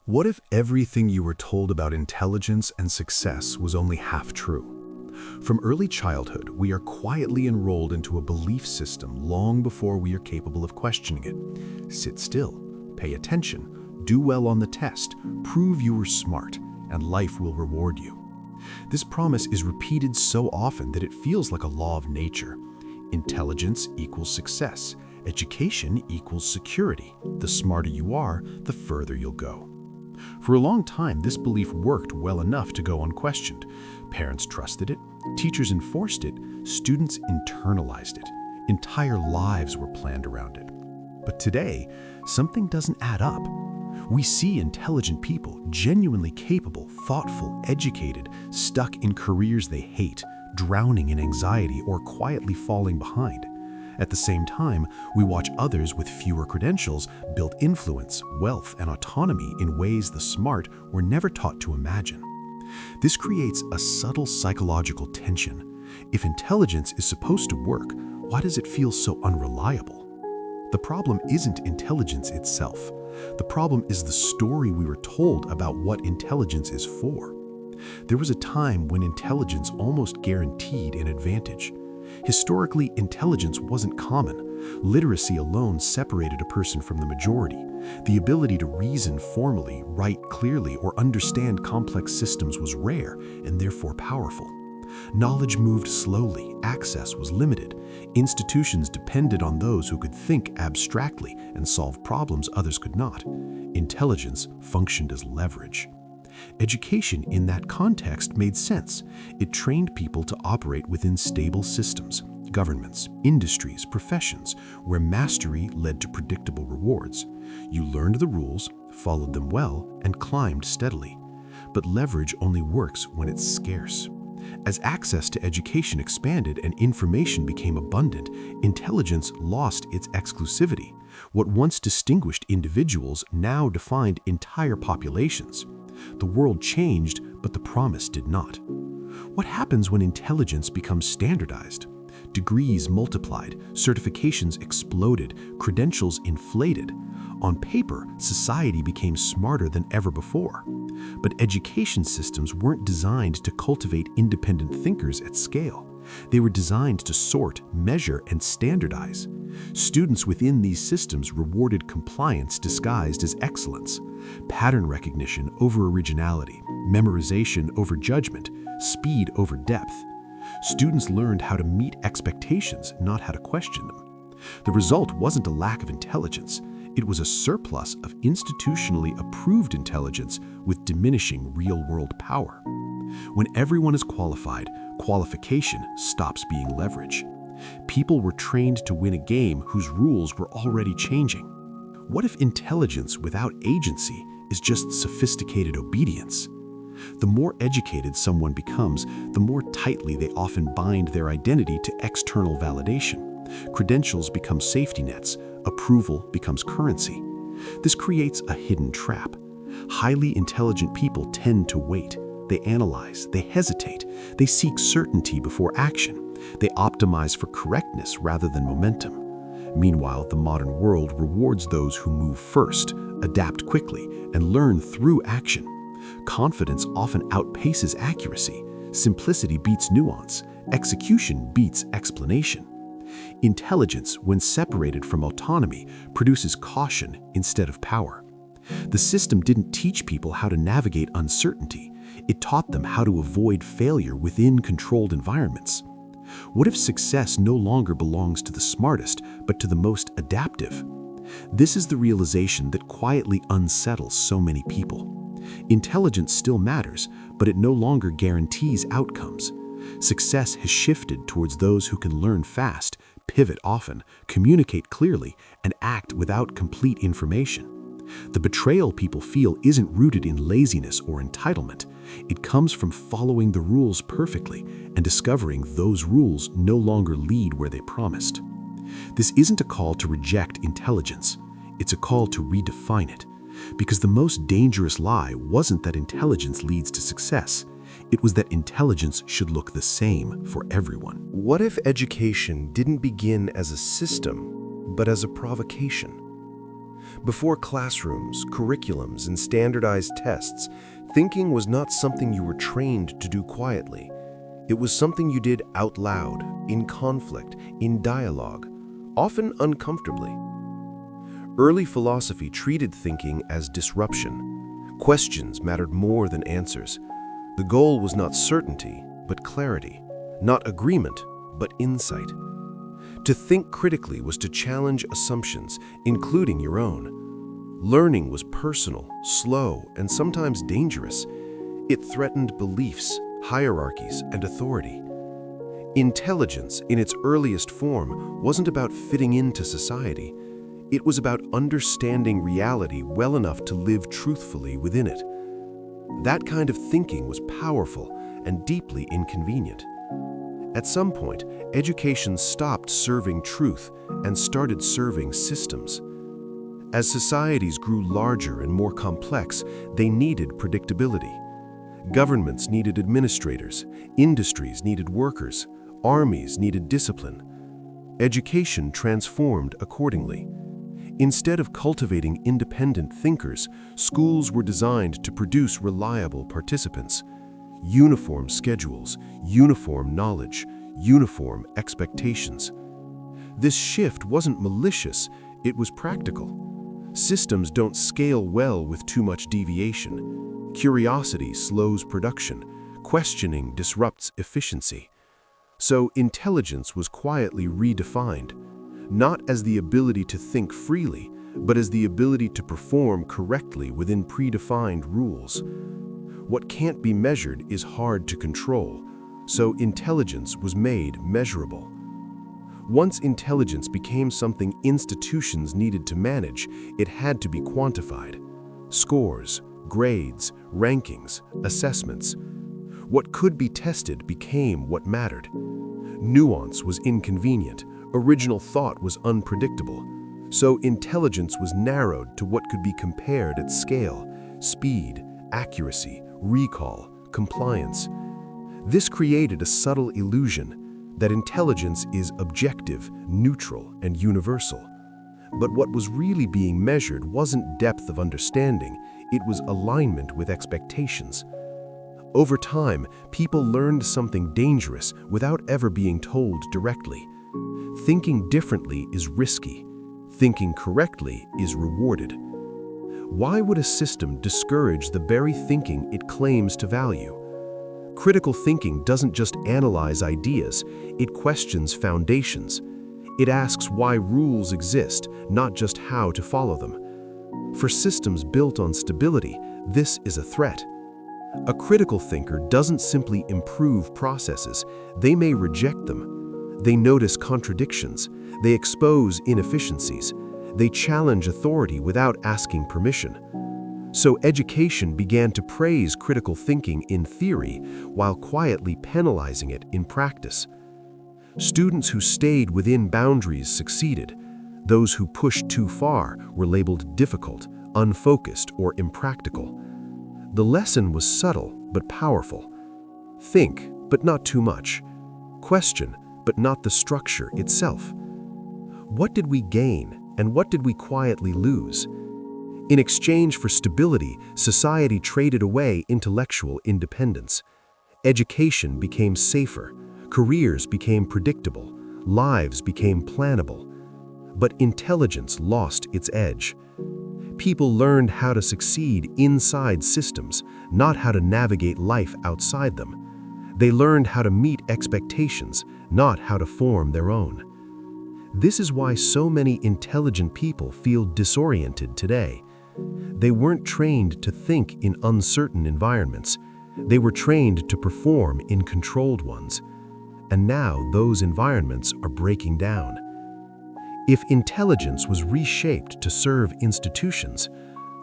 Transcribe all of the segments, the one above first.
What if everything you were told about intelligence and success was only half true? From early childhood, we are quietly enrolled into a belief system long before we are capable of questioning it. Sit still, pay attention, do well on the test, prove you are smart, and life will reward you. This promise is repeated so often that it feels like a law of nature. Intelligence equals success. Education equals security. The smarter you are, the further you'll go. For a long time, this belief worked well enough to go unquestioned. Parents trusted it, teachers enforced it, students internalized it. Entire lives were planned around it. But today, something doesn't add up. We see intelligent people, genuinely capable, thoughtful, educated, stuck in careers they hate, drowning in anxiety, or quietly falling behind. At the same time, we watch others with fewer credentials build influence, wealth, and autonomy in ways the smart were never taught to imagine. This creates a subtle psychological tension. If intelligence is supposed to work, why does it feel so unreliable? The problem isn't intelligence itself. The problem is the story we were told about what intelligence is for. There was a time when intelligence almost guaranteed an advantage. Historically, intelligence wasn't common. Literacy alone separated a person from the majority. The ability to reason formally, write clearly, or understand complex systems was rare and therefore powerful. Knowledge moved slowly, access was limited. Institutions depended on those who could think abstractly and solve problems others could not. Intelligence functioned as leverage. Education in that context made sense. It trained people to operate within stable systems, governments, industries, professions, where mastery led to predictable rewards. You learned the rules, followed them well, and climbed steadily. But leverage only works when it's scarce. As access to education expanded and information became abundant, intelligence lost its exclusivity. What once distinguished individuals now defined entire populations. The world changed, but the promise did not. What happens when intelligence becomes standardized? Degrees multiplied, certifications exploded, credentials inflated. On paper, society became smarter than ever before. But education systems weren't designed to cultivate independent thinkers at scale. They were designed to sort, measure, and standardize. Students within these systems rewarded compliance disguised as excellence, pattern recognition over originality, memorization over judgment, speed over depth. Students learned how to meet expectations, not how to question them. The result wasn't a lack of intelligence. It was a surplus of institutionally approved intelligence with diminishing real-world power. When everyone is qualified, qualification stops being leverage. People were trained to win a game whose rules were already changing. What if intelligence without agency is just sophisticated obedience? The more educated someone becomes, the more tightly they often bind their identity to external validation. Credentials become safety nets, approval becomes currency. This creates a hidden trap. Highly intelligent people tend to wait. They analyze, they hesitate, they seek certainty before action. They optimize for correctness rather than momentum. Meanwhile, the modern world rewards those who move first, adapt quickly, and learn through action. Confidence often outpaces accuracy. Simplicity beats nuance. Execution beats explanation. Intelligence, when separated from autonomy, produces caution instead of power. The system didn't teach people how to navigate uncertainty. It taught them how to avoid failure within controlled environments. What if success no longer belongs to the smartest, but to the most adaptive? This is the realization that quietly unsettles so many people. Intelligence still matters, but it no longer guarantees outcomes. Success has shifted towards those who can learn fast, pivot often, communicate clearly, and act without complete information. The betrayal people feel isn't rooted in laziness or entitlement. It comes from following the rules perfectly and discovering those rules no longer lead where they promised. This isn't a call to reject intelligence. It's a call to redefine it. Because the most dangerous lie wasn't that intelligence leads to success. It was that intelligence should look the same for everyone. What if education didn't begin as a system, but as a provocation? Before classrooms, curriculums, and standardized tests, thinking was not something you were trained to do quietly. It was something you did out loud, in conflict, in dialogue, often uncomfortably. Early philosophy treated thinking as disruption. Questions mattered more than answers. The goal was not certainty, but clarity. Not agreement, but insight. To think critically was to challenge assumptions, including your own. Learning was personal, slow, and sometimes dangerous. It threatened beliefs, hierarchies, and authority. Intelligence, in its earliest form, wasn't about fitting into society. It was about understanding reality well enough to live truthfully within it. That kind of thinking was powerful and deeply inconvenient. At some point, education stopped serving truth and started serving systems. As societies grew larger and more complex, they needed predictability. Governments needed administrators, industries needed workers, armies needed discipline. Education transformed accordingly. Instead of cultivating independent thinkers, schools were designed to produce reliable participants. Uniform schedules, uniform knowledge, uniform expectations. This shift wasn't malicious, it was practical. Systems don't scale well with too much deviation. Curiosity slows production. Questioning disrupts efficiency. So intelligence was quietly redefined, not as the ability to think freely, but as the ability to perform correctly within predefined rules. What can't be measured is hard to control, so intelligence was made measurable. Once intelligence became something institutions needed to manage, it had to be quantified. Scores, grades, rankings, assessments. What could be tested became what mattered. Nuance was inconvenient, original thought was unpredictable, so intelligence was narrowed to what could be compared at scale: speed, accuracy, recall, compliance. This created a subtle illusion that intelligence is objective, neutral, and universal. But what was really being measured wasn't depth of understanding, it was alignment with expectations. Over time, people learned something dangerous without ever being told directly. Thinking differently is risky. Thinking correctly is rewarded. Why would a system discourage the very thinking it claims to value? Critical thinking doesn't just analyze ideas, it questions foundations. It asks why rules exist, not just how to follow them. For systems built on stability, this is a threat. A critical thinker doesn't simply improve processes, they may reject them. They notice contradictions, they expose inefficiencies, they challenge authority without asking permission. So education began to praise critical thinking in theory while quietly penalizing it in practice. Students who stayed within boundaries succeeded. Those who pushed too far were labeled difficult, unfocused, or impractical. The lesson was subtle but powerful. Think, but not too much. Question, but not the structure itself. What did we gain, and what did we quietly lose? In exchange for stability, society traded away intellectual independence. Education became safer, careers became predictable, lives became plannable. But intelligence lost its edge. People learned how to succeed inside systems, not how to navigate life outside them. They learned how to meet expectations, not how to form their own. This is why so many intelligent people feel disoriented today. They weren't trained to think in uncertain environments. They were trained to perform in controlled ones. And now those environments are breaking down. If intelligence was reshaped to serve institutions,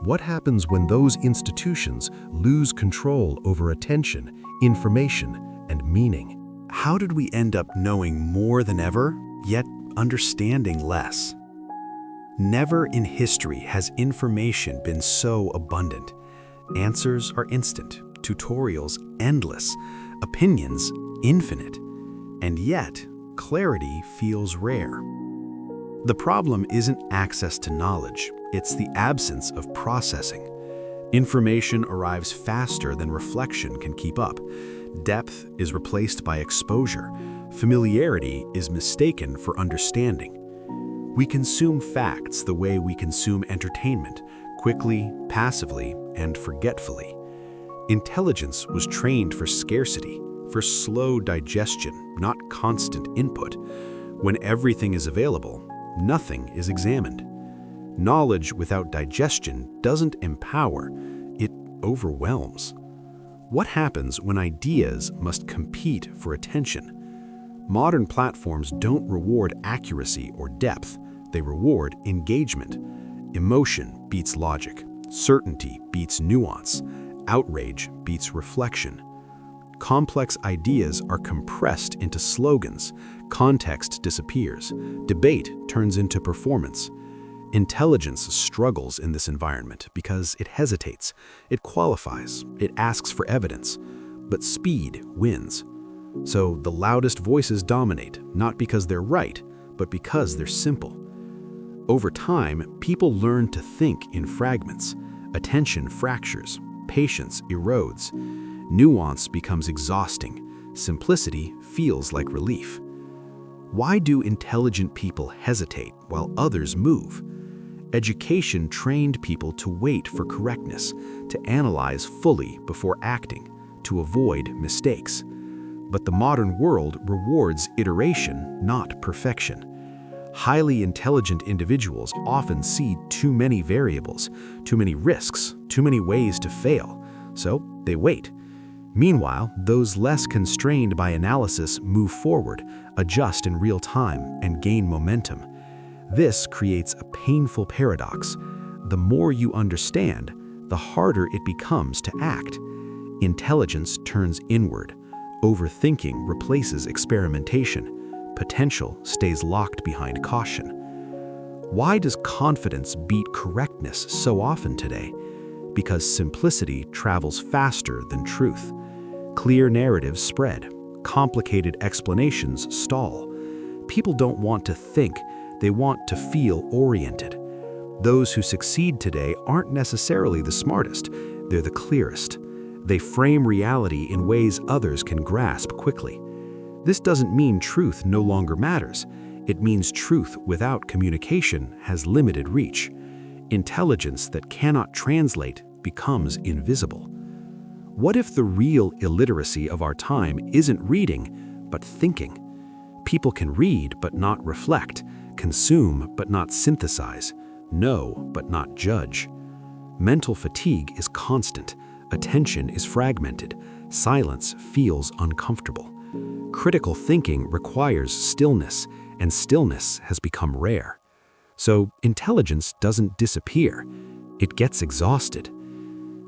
what happens when those institutions lose control over attention, information, and meaning? How did we end up knowing more than ever, yet understanding less? Never in history has information been so abundant. Answers are instant, tutorials endless, opinions infinite, and yet clarity feels rare. The problem isn't access to knowledge, it's the absence of processing. Information arrives faster than reflection can keep up. Depth is replaced by exposure. Familiarity is mistaken for understanding. We consume facts the way we consume entertainment, quickly, passively, and forgetfully. Intelligence was trained for scarcity, for slow digestion, not constant input. When everything is available, nothing is examined. Knowledge without digestion doesn't empower, it overwhelms. What happens when ideas must compete for attention? Modern platforms don't reward accuracy or depth, they reward engagement. Emotion beats logic, certainty beats nuance, outrage beats reflection. Complex ideas are compressed into slogans, context disappears, debate turns into performance. Intelligence struggles in this environment because it hesitates, it qualifies, it asks for evidence, but speed wins. So the loudest voices dominate, not because they're right, but because they're simple. Over time, people learn to think in fragments. Attention fractures, patience erodes. Nuance becomes exhausting. Simplicity feels like relief. Why do intelligent people hesitate while others move? Education trained people to wait for correctness, to analyze fully before acting, to avoid mistakes. But the modern world rewards iteration, not perfection. Highly intelligent individuals often see too many variables, too many risks, too many ways to fail, so they wait. Meanwhile, those less constrained by analysis move forward, adjust in real time, and gain momentum. This creates a painful paradox. The more you understand, the harder it becomes to act. Intelligence turns inward. Overthinking replaces experimentation. Potential stays locked behind caution. Why does confidence beat correctness so often today? Because simplicity travels faster than truth. Clear narratives spread. Complicated explanations stall. People don't want to think, they want to feel oriented. Those who succeed today aren't necessarily the smartest, they're the clearest. They frame reality in ways others can grasp quickly. This doesn't mean truth no longer matters. It means truth without communication has limited reach. Intelligence that cannot translate becomes invisible. What if the real illiteracy of our time isn't reading, but thinking? People can read but not reflect, consume but not synthesize, know but not judge. Mental fatigue is constant, attention is fragmented, silence feels uncomfortable. Critical thinking requires stillness, and stillness has become rare. So intelligence doesn't disappear, it gets exhausted.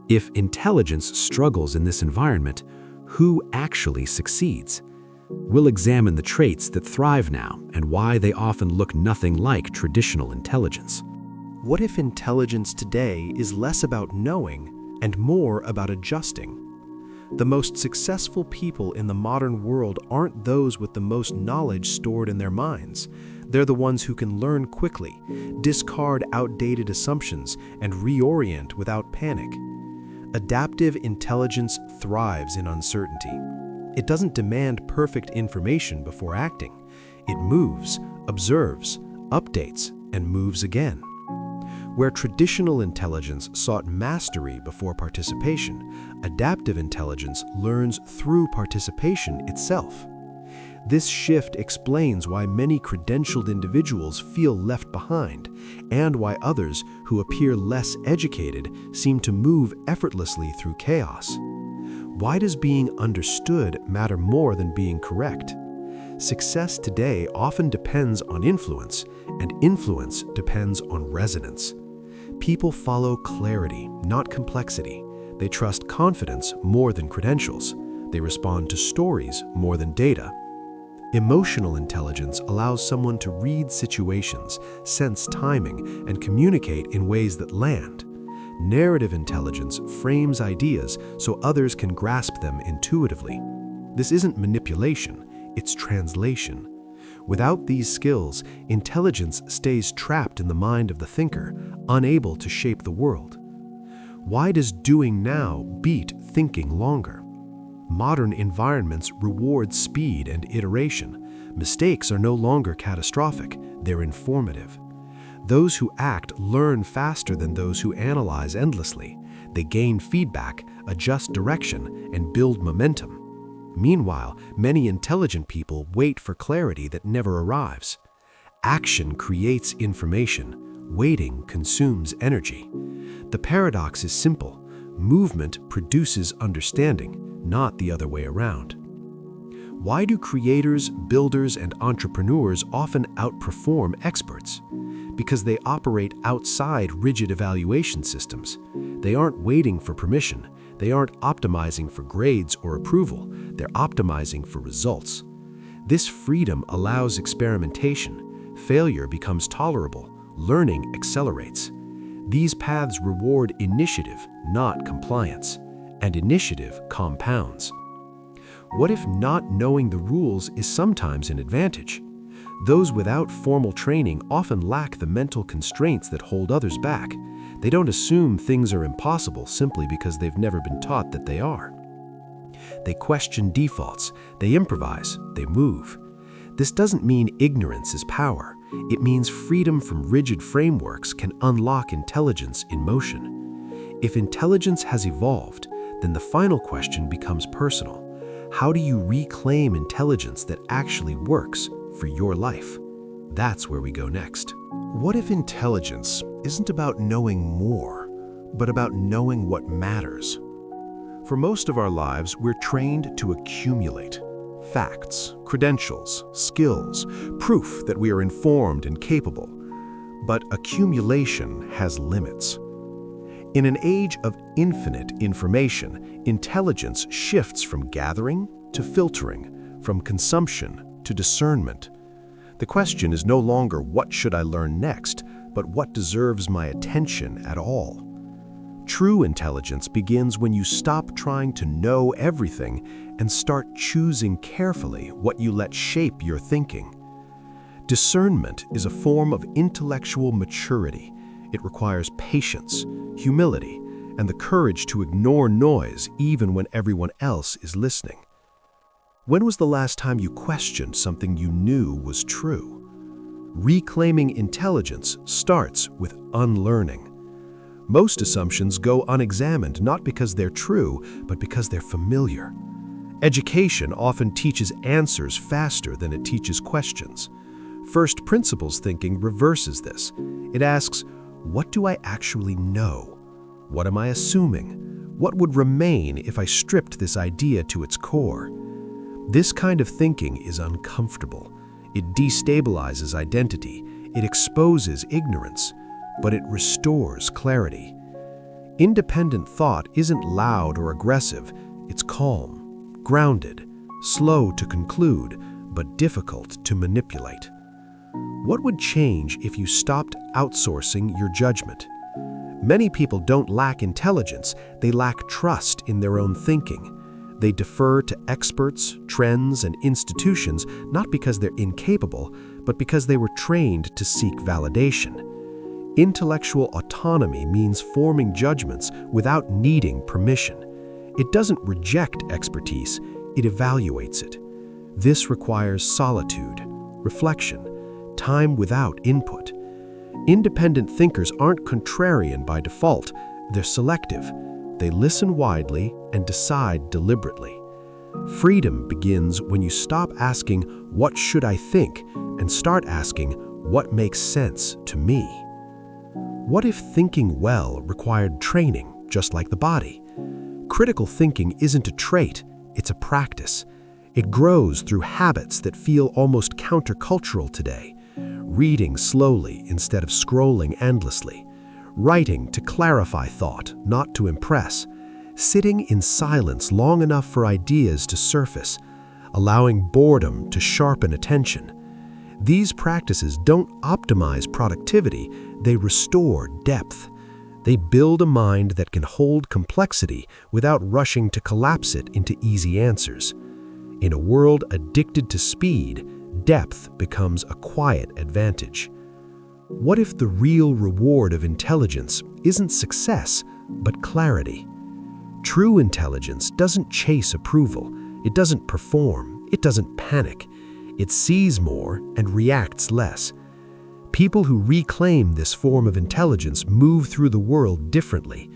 If intelligence struggles in this environment, who actually succeeds? We'll examine the traits that thrive now and why they often look nothing like traditional intelligence. What if intelligence today is less about knowing and more about adjusting? The most successful people in the modern world aren't those with the most knowledge stored in their minds. They're the ones who can learn quickly, discard outdated assumptions, and reorient without panic. Adaptive intelligence thrives in uncertainty. It doesn't demand perfect information before acting. It moves, observes, updates, and moves again. Where traditional intelligence sought mastery before participation, adaptive intelligence learns through participation itself. This shift explains why many credentialed individuals feel left behind, and why others who appear less educated seem to move effortlessly through chaos. Why does being understood matter more than being correct? Success today often depends on influence, and influence depends on resonance. People follow clarity, not complexity. They trust confidence more than credentials. They respond to stories more than data. Emotional intelligence allows someone to read situations, sense timing, and communicate in ways that land. Narrative intelligence frames ideas so others can grasp them intuitively. This isn't manipulation, it's translation. Without these skills, intelligence stays trapped in the mind of the thinker, unable to shape the world. Why does doing now beat thinking longer? Modern environments reward speed and iteration. Mistakes are no longer catastrophic, they're informative. Those who act learn faster than those who analyze endlessly. They gain feedback, adjust direction, and build momentum. Meanwhile, many intelligent people wait for clarity that never arrives. Action creates information. Waiting consumes energy. The paradox is simple. Movement produces understanding, not the other way around. Why do creators, builders, and entrepreneurs often outperform experts? Because they operate outside rigid evaluation systems. They aren't waiting for permission. They aren't optimizing for grades or approval. They're optimizing for results. This freedom allows experimentation. Failure becomes tolerable. Learning accelerates. These paths reward initiative, not compliance. And initiative compounds. What if not knowing the rules is sometimes an advantage? Those without formal training often lack the mental constraints that hold others back. They don't assume things are impossible simply because they've never been taught that they are. They question defaults, they improvise, they move. This doesn't mean ignorance is power. It means freedom from rigid frameworks can unlock intelligence in motion. If intelligence has evolved, then the final question becomes personal. How do you reclaim intelligence that actually works for your life? That's where we go next. What if intelligence isn't about knowing more, but about knowing what matters? For most of our lives, we're trained to accumulate facts, credentials, skills, proof that we are informed and capable. But accumulation has limits. In an age of infinite information, intelligence shifts from gathering to filtering, from consumption to discernment. The question is no longer what should I learn next, but what deserves my attention at all. True intelligence begins when you stop trying to know everything and start choosing carefully what you let shape your thinking. Discernment is a form of intellectual maturity. It requires patience, humility, and the courage to ignore noise even when everyone else is listening. When was the last time you questioned something you knew was true? Reclaiming intelligence starts with unlearning. Most assumptions go unexamined not because they're true, but because they're familiar. Education often teaches answers faster than it teaches questions. First principles thinking reverses this. It asks, what do I actually know? What am I assuming? What would remain if I stripped this idea to its core? This kind of thinking is uncomfortable. It destabilizes identity. It exposes ignorance, but it restores clarity. Independent thought isn't loud or aggressive. It's calm, grounded, slow to conclude, but difficult to manipulate. What would change if you stopped outsourcing your judgment? Many people don't lack intelligence, they lack trust in their own thinking. They defer to experts, trends, and institutions not because they're incapable, but because they were trained to seek validation. Intellectual autonomy means forming judgments without needing permission. It doesn't reject expertise, it evaluates it. This requires solitude, reflection, time without input. Independent thinkers aren't contrarian by default, they're selective. They listen widely and decide deliberately. Freedom begins when you stop asking, "What should I think?" and start asking, "What makes sense to me?" What if thinking well required training, just like the body? Critical thinking isn't a trait, it's a practice. It grows through habits that feel almost countercultural today. Reading slowly instead of scrolling endlessly. Writing to clarify thought, not to impress. Sitting in silence long enough for ideas to surface. Allowing boredom to sharpen attention. These practices don't optimize productivity, they restore depth. They build a mind that can hold complexity without rushing to collapse it into easy answers. In a world addicted to speed, depth becomes a quiet advantage. What if the real reward of intelligence isn't success, but clarity? True intelligence doesn't chase approval, it doesn't perform, it doesn't panic. It sees more and reacts less. People who reclaim this form of intelligence move through the world differently.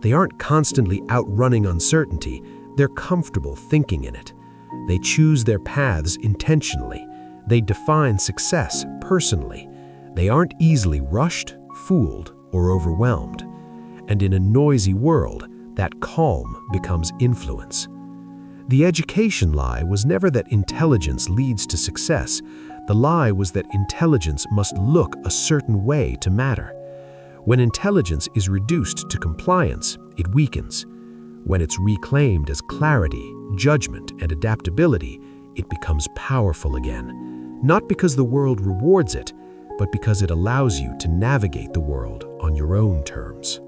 They aren't constantly outrunning uncertainty, they're comfortable thinking in it. They choose their paths intentionally. They define success personally. They aren't easily rushed, fooled, or overwhelmed. And in a noisy world, that calm becomes influence. The education lie was never that intelligence leads to success. The lie was that intelligence must look a certain way to matter. When intelligence is reduced to compliance, it weakens. When it's reclaimed as clarity, judgment, and adaptability, it becomes powerful again. Not because the world rewards it, but because it allows you to navigate the world on your own terms.